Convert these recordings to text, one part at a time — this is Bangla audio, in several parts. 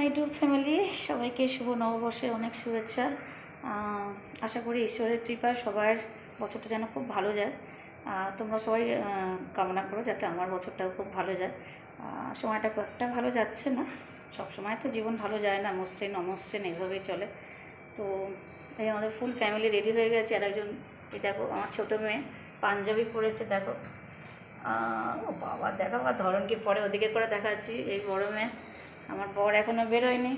নাইডু ফ্যামিলি সবাইকে শুভ নববর্ষে অনেক শুভেচ্ছা। আশা করি ঈশ্বরের কৃপায় সবার বছরটা যেন খুব ভালো যায়। তোমরা সবাই কামনা করো যাতে আমার বছরটাও খুব ভালো যায়। সময়টা খুব একটা ভালো যাচ্ছে না, সব সময় তো জীবন ভালো যায় না, মসৃণ অমসৃণ এইভাবেই চলে। তো এই আমাদের ফুল ফ্যামিলি রেডি হয়ে গেছে। আর একজন এই দেখো আমার ছোটো মেয়ে পাঞ্জাবি পরেছে, দেখো ও বাবা দেখো বা ধরন কি পরে ওদিকে করে দেখাচ্ছি। এই বড় মেয়ে, আমার বর এখনও বেরোয়নি,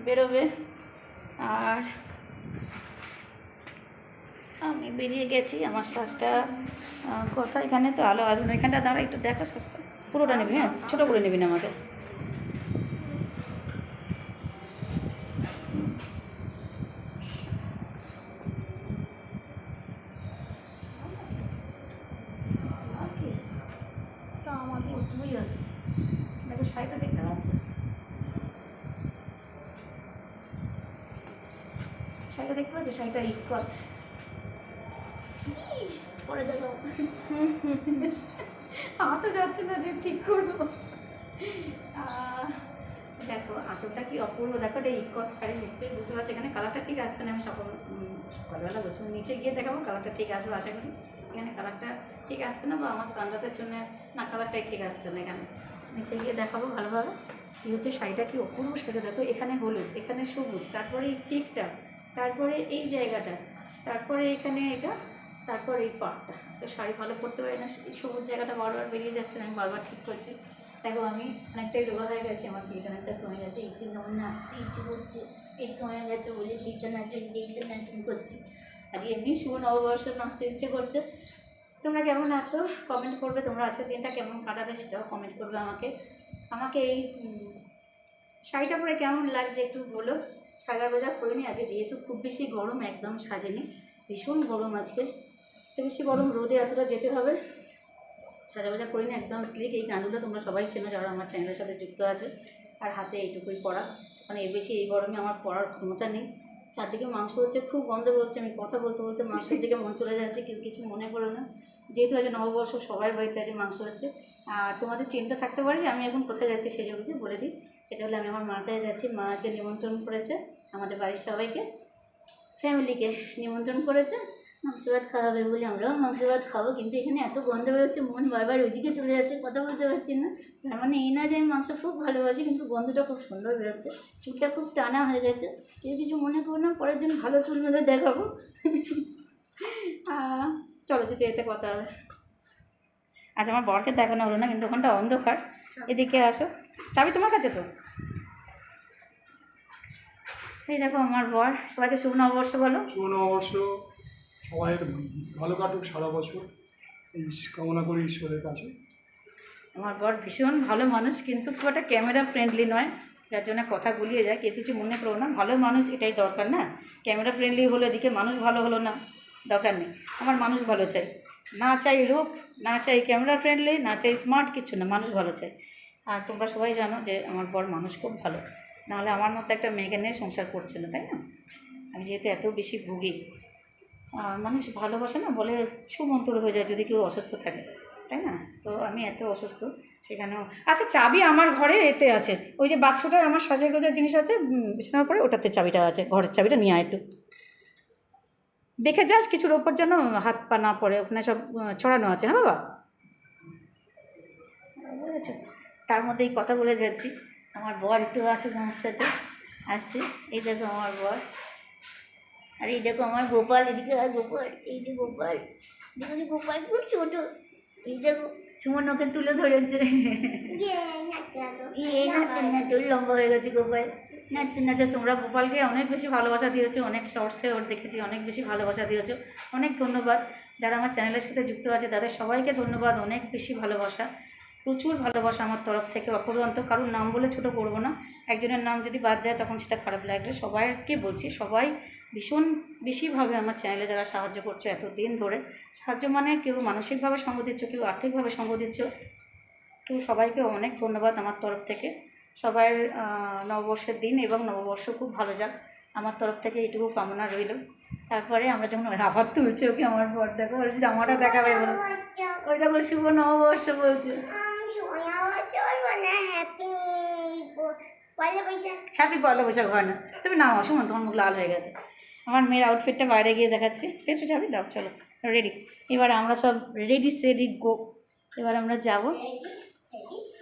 বেরোবে। আর আমি বেরিয়ে গেছি। আমার শ্বাসটা কথা এখানে তো আলো আসবে না, এখানটা দাঁড়া একটু দেখো শ্বাসটা, পুরোটা নিবি, হ্যাঁ ছোটো করে নিবি না আমাকে। আমাকে তুই আস, দেখো শাড়িটা দেখতে পাচ্ছ, শাড়িটা দেখতে পাচ্ছ, শাড়িটা ইকত পরে দেখো। আমার তো যাচ্ছে না যে ঠিক করবো। দেখো আঁচলটা কি অপূর্ব, দেখো এটা ইকত শাড়ি, নিশ্চয়ই বুঝতে পারছি। এখানে কালারটা ঠিক আসছে না, আমি সকালবেলা বলছি নিচে গিয়ে দেখাবো কালারটা ঠিক আসবে আশা করি। এখানে কালারটা ঠিক আসছে না, বা আমার সানগ্লাসের জন্য না কালারটাই ঠিক আসছে না। এখানে নিচে গিয়ে দেখাবো ভালোভাবে কী হচ্ছে। শাড়িটা কি অপূর্ব শাড়িটা দেখো, এখানে হলুদ, এখানে সবুজ, তারপরে এই চিকটা, তারপরে এই জায়গাটা, তারপরে এখানে এটা, তারপর এই পাটটা। তো শাড়ি ভালো পরতে পারি না, এই সবুজ জায়গাটা বারবার বেরিয়ে যাচ্ছে না, আমি বারবার ঠিক করছি। দেখো আমি অনেকটাই রোগা হয়ে গেছি, আমার পিঠটা অনেকটা কমে গেছে, একটু যেমন নাচছি ইচ্ছে করছে, পেট কমে গেছে বলে পিঠটা নাচুন করছি। আজকে এমনি শুভ নববর্ষের নাচতে ইচ্ছে করছে। তোমরা কেমন আছো কমেন্ট করবে, তোমরা আজকের দিনটা কেমন কাটালে সেটাও কমেন্ট করবে আমাকে। আমাকে এই শাড়িটা পরে কেমন লাগছে একটু বলো। সাজা গোজা করিনি আজকে, যেহেতু খুব বেশি গরম, একদম সাজেনি, ভীষণ গরম আজকে, তো বেশি গরম রোদে এতটা যেতে হবে, সাজাবাজা করিনি, একদম স্লিক। এই গানগুলো তোমরা সবাই চেনো যারা আমার চ্যানেলের সাথে যুক্ত আছে। আর হাতে এইটুকুই পরা, মানে এর বেশি এই গরমে আমার পরার ক্ষমতা নেই। চারদিকে মাংস হচ্ছে, খুব গন্ধ বেরোচ্ছে, আমি কথা বলতে বলতে মাংসের দিকে মন চলে যাচ্ছে, কেউ কিছু মনে করো না। যেহেতু আজ নববর্ষ, সবার বাড়িতে আছে মাংস হচ্ছে। আর তোমাদের চিন্তা থাকতে পারে যে আমি এখন কোথায় যাচ্ছি, সেজে বুঝে বলে দিই। সেটা হলে আমি আমার মার কাছে যাচ্ছি। মা আজকে নিমন্ত্রণ করেছে আমাদের বাড়ির সবাইকে, ফ্যামিলিকে নিমন্ত্রণ করেছে, মাংস ভাত খাওয়াবে বলে আমরাও মাংস ভাত খাবো। কিন্তু এখানে এত গন্ধ বেরোচ্ছে, মন বারবার ওইদিকে চলে যাচ্ছে, কথা বলতে পারছি না। তার মানে এই না যে আমি মাংস খুব ভালোবাসি, কিন্তু গন্ধটা খুব সুন্দর বেরোচ্ছে, চুলটা খুব টানা হয়ে গেছে। কেউ কিছু মনে করো না, পরের দিন ভালো চুল বেঁধে দেখাবো। চলো যেতে যেতে কথা হবে। আচ্ছা আমার বরকে দেখানো হলো না, কিন্তু ওখানটা অন্ধকার, এদিকে আসো, চাবি তোমার কাছে তো। এই দেখো আমার বর, সবাইকে শুভ নববর্ষ বলো। শুভ নববর্ষ, সবাই ভালো কাটুক সারা বছর, এই কামনা করি ঈশ্বরের কাছে। আমার বর ভীষণ ভালো মানুষ, কিন্তু খুব একটা ক্যামেরা ফ্রেন্ডলি নয়, যার জন্য কথা গুলিয়ে যায়। কেউ কিছু মনে করো না, ভালো মানুষ এটাই দরকার না। ক্যামেরা ফ্রেন্ডলি হলো, এদিকে মানুষ ভালো হলো না, দরকার নেই। আমার মানুষ ভালো চাই, না চাই রূপ, না চাই ক্যামেরা ফ্রেন্ডলি, না চাই স্মার্ট, কিছু না, মানুষ ভালো চাই। আর তোমরা সবাই জানো যে আমার বর মানুষ খুব ভালো, নাহলে আমার মতো একটা মেয়েকে নিয়ে সংসার করছে না, তাই না? আমি যেহেতু এত বেশি ভুগি, মানুষ ভালোবাসে না, বলে সুমন্তর হয়ে যায় যদি কেউ অসুস্থ থাকে, তাই না? তো আমি এত অসুস্থ সেখানেও। আচ্ছা চাবি আমার ঘরে এতে আছে, ওই যে বাক্সটায় আমার সাজে গোজার জিনিস আছে বিছানার পরে, ওটাতে চাবিটা আছে, ঘরের চাবিটা নিয়ে আয় একটু, দেখে যাস কিছুর ওপর যেন হাত পা না পড়ে, ওখানে সব ছড়ানো আছে, হ্যাঁ বাবা? বুঝেছো? তার মধ্যে এই কথা বলে যাচ্ছি। আমার বর একটু আসুক আমার সাথে, আসছে। এই দেখো আমার বর, আর এই দেখো আমার গোপাল, এদিকে আর গোপাল, এই যে গোপাল, দেখো যে গোপাল খুব ছোট, এই দেখো সুমন ওকে তুলে ধরেছে, এই নাচতে নাচতে লম্বা হয়ে গেছে গোপাল, নাচতে নাচতে। তোমরা গোপালকে অনেক বেশি ভালোবাসা দিয়েছো, অনেক শর্টসে ওর দেখেছি, অনেক বেশি ভালোবাসা দিয়েছো, অনেক ধন্যবাদ। যারা আমার চ্যানেলের সাথে যুক্ত আছে তাদের সবাইকে ধন্যবাদ, অনেক বেশি ভালোবাসা, প্রচুর ভালোবাসা আমার তরফ থেকে অপরন্ত। কারোর নাম বলে ছোটো করবো না, একজনের নাম যদি বাদ যায় তখন সেটা খারাপ লাগবে। সবাইকে বলছি, সবাই ভীষণ বেশিভাবে আমার চ্যানেলে যারা সাহায্য করছো এতদিন ধরে, সাহায্য মানে কেউ মানসিকভাবে সঙ্গ দিচ্ছ, কেউ আর্থিকভাবে সঙ্গ দিচ্ছ, তো সবাইকে অনেক ধন্যবাদ আমার তরফ থেকে। সবাই নববর্ষের দিন এবং নববর্ষ খুব ভালো যাক, আমার তরফ থেকে এইটুকু কামনা রইল। তারপরে আমরা যখন আবার তুলছে ওকে আমার বর, দেখো ওর জামাটা দেখাবে বলো, ওই দেখো শুভ নববর্ষ বলছে। হ্যাপি পয়লা বৈশাখ হয় না, তুমি নাও সুমন, তোমার মুখ লাল হয়ে গেছে। আমার মেয়ের আউটফিটটা বাইরে গিয়ে দেখাচ্ছি, পেছু যাবি দাও, চলো রেডি। এবার আমরা সব রেডি সেডি গো, এবার আমরা যাবো।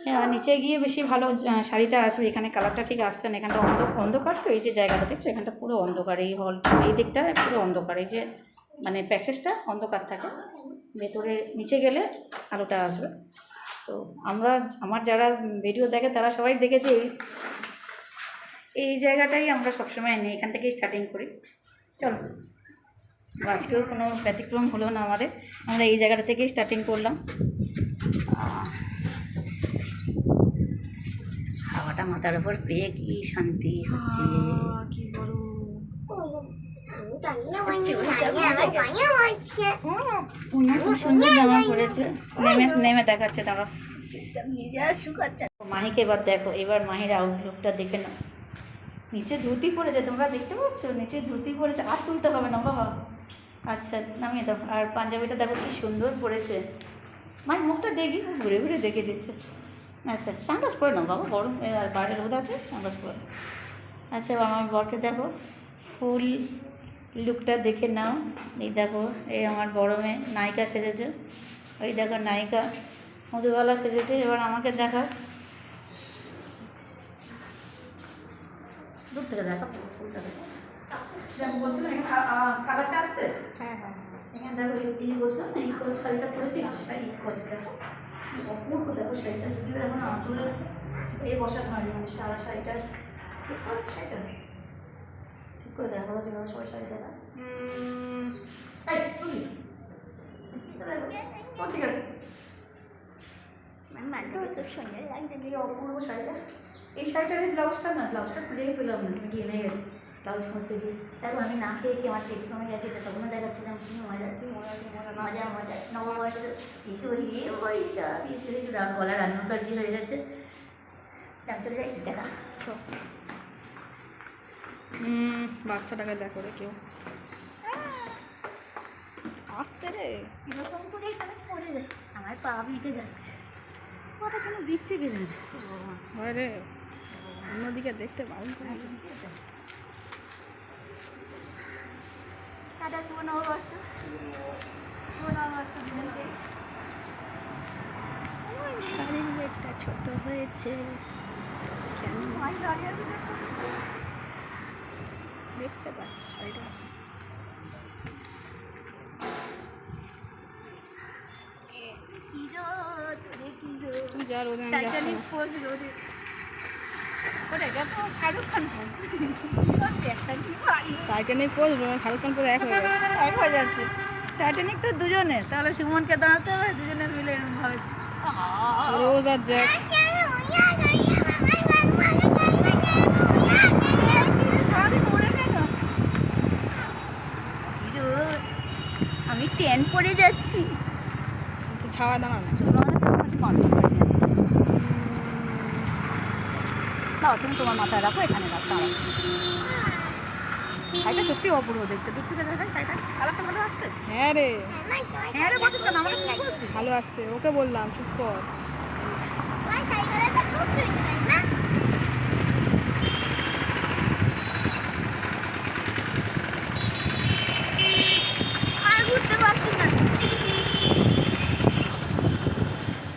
হ্যাঁ, নিচে গিয়ে বেশি ভালো শাড়িটা আসবে। এখানে কালারটা ঠিক আসছে না, এখানটা অন্ধকার তো, এই যে জায়গাটা দেখছো এখানটা পুরো অন্ধকার, এই হল এই দিকটা পুরো অন্ধকার, এই যে মানে প্যাসেজটা অন্ধকার থাকে, ভেতরে নিচে গেলে আলোটা আসবে। তো আমার যারা ভিডিও দেখে তারা সবাই দেখেছে এই জায়গাটাই আমরা সবসময় নিই, এখান থেকেই স্টার্টিং করি। চলো, আজকেও কোনো ব্যতিক্রম হলো না আমাদের, আমরা এই জায়গাটা থেকেই স্টার্টিং করলাম। হাওয়াটা মাথার উপর পেয়ে কি শান্তি হচ্ছে, কি বলো। খুব সুন্দর জামা পড়েছে, নেমে দেখাচ্ছে, তারা মাহিকে এবার দেখো, এবার মাহির আউটলুকটা দেখে নাও। নিচে ধুতি পড়েছে, তোমরা দেখতে পাচ্ছ, নিচে ধুতি পড়েছে, আর তুলতে হবে না বাবা। আচ্ছা নামিয়ে দাও। আর পাঞ্জাবিটা দেখো কি সুন্দর পড়েছে, মায়ের মুখটা দেখি, ঘুরে ঘুরে দেখে দিচ্ছে। আচ্ছা সানগ্লাস পরে নাও বাবা, গরম আর বাইরে রোদ আছে, সানগ্লাস পরে। আচ্ছা আমার বরকে দেখো, ফুল লুকটা দেখে নাও। এই দেখো, এই আমার বড় মেয়ে নায়িকা সেজেছে, ওই দেখো নায়িকা মধুবালা সেজেছে। এবার আমাকে দেখা, দূর থেকে দেখা ফুলটা দেখো, যেমন বলছিলাম কালারটা আসছে। হ্যাঁ হ্যাঁ, এখানে দেখো এই বলছিলাম না, ইকোয়াল শাড়িটা পরেছি, সেটা ইকোয়াল দেখো, অপূর্ব দেখো শাড়িটা, যদিও এখন আঁচলের এই বসানো হয়নি, মানে সারা শাড়িটা ঠিক আছে, শাড়িটা ঠিক করে দেখা হচ্ছে সবাই শাড়িটা না। ঠিক আছে, মানতে হচ্ছে সুন্দর লাগছে, এই অপূর্ব শাড়িটা। এই শাড়িটার এই ব্লাউজটা না, ব্লাউজটা খুঁজেই পেলাম না, তুমি গেমে গেছে ব্লাউজ খুঁজতে গিয়ে। দেখো আমি না খেয়ে কি আমার পেট কমে গেছে, এটা তখনও দেখাচ্ছিলাম কি মজা, কি মজা, কি মজা, মজা মজা। নববর্ষ ঈশ্বরী বৈশাখ, ঈশ্বরী সুরাম, গলা রান্না মুখার্জি হয়ে গেছে। চলে যাই দেখা, বাচ্চাটাকে দেখো রে কেউ আসতে রে, এরকম করে এখানে পড়ে যায়, আমার পা ভিজে যাচ্ছে, পাটা কেন দিচ্ছে কে জানে। হয় রে, অন্যদিকে দেখতে পাবো। টাটা, শুভ নববর্ষ, শুভ নববর্ষ। শাড়ির একটা ছোট হয়েছে, কেন মাই দাঁড়িয়ে আছে, দেখতে পাচ্ছি শাড়িটা। তুই যা রোদে টাইটানিক পোজ রোদে, ওটা তো Shahrukh Khan pose, Titanic pose Shahrukh Khan pose এক হয়ে গেছে, এক হয়ে যাচ্ছে। টাইটানিক তো দুজনে, তাহলে সুমনকে দাঁড়াতে হবে, দুজনে মিলে এরকম ভাবে রোজ আর জ্যাক। আমি টেন পড়ে যাচ্ছি, ছাওয়া দাঁড়া না, তুমি তোমার মাথায় রাখো, এখানে রাখো। আমার শাড়িটা সত্যি অপূর্ব দেখতে, দূর থেকে দেখায় শাড়িটা কালারটা ভালো আসছে। হ্যাঁ রে, হ্যাঁ রে বলছিস কেন, আমাকে কি বলছিস? ভালো আসছে, ওকে বললাম চুপ কর।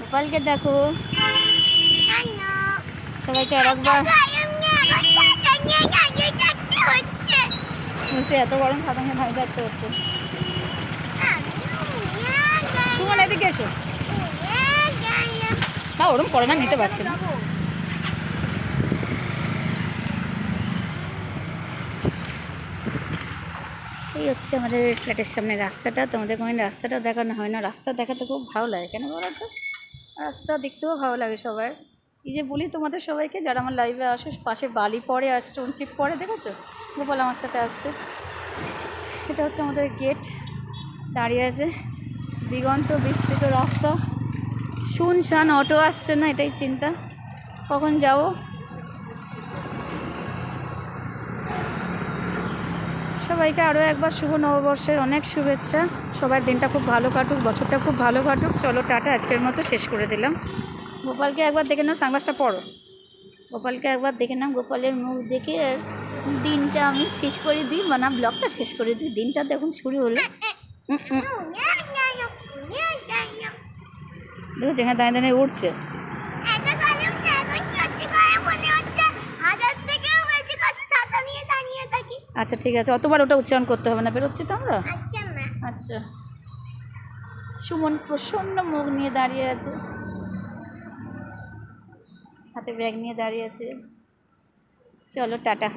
গোপালকে দেখো, সবাইকে আরেকবার বলছে এত গরম সাধারণ ভাই থাকতে হচ্ছে। সুমন এদিকে এসো, না ওরম করে না, নিতে পারছে না। এই হচ্ছে আমাদের ফ্ল্যাটের সামনে রাস্তাটা, তোমাদের কোনো রাস্তাটা দেখানো হয় না, রাস্তা দেখাতে খুব ভালো লাগে, কেন বলো তো, রাস্তা দেখতেও ভালো লাগে সবার। এই যে বলি তোমাদের সবাইকে, যারা আমার লাইভে আসো, পাশে বালি পড়ে আর স্টোন চিপ পড়ে, দেখেছো? গোপাল আমার সাথে আসছে, এটা হচ্ছে আমাদের গেট, দাঁড়িয়ে আছে, দিগন্ত বিস্তৃত রাস্তা, শুনশান, অটো আসছে না, এটাই চিন্তা, কখন যাব। সবাইকে আরও একবার শুভ নববর্ষের অনেক শুভেচ্ছা, সবার দিনটা খুব ভালো কাটুক, বছরটা খুব ভালো কাটুক। চলো টাটা, আজকের মতো শেষ করে দিলাম। গোপালকে একবার দেখে নাও, সানগ্লাসটা পরো, গোপালকে একবার দেখে নাম, গোপালের মুখ দেখে আর দিনটা আমি শেষ করে দিই, মানে ব্লগটা শেষ করে দিই। দিনটা তো এখন শুরু হলো। দেখো যেখানে দাঁড়িয়ে দাঁড়িয়ে উঠছে। আচ্ছা ঠিক আছে, অতবার ওটা উচ্চারণ করতে হবে না, বেরোচ্ছি তো আমরা। আচ্ছা, সুমন প্রসন্ন মুখ নিয়ে দাঁড়িয়ে আছে, হাতে ব্যাগ নিয়ে দাঁড়িয়ে আছে। চলো টাটা।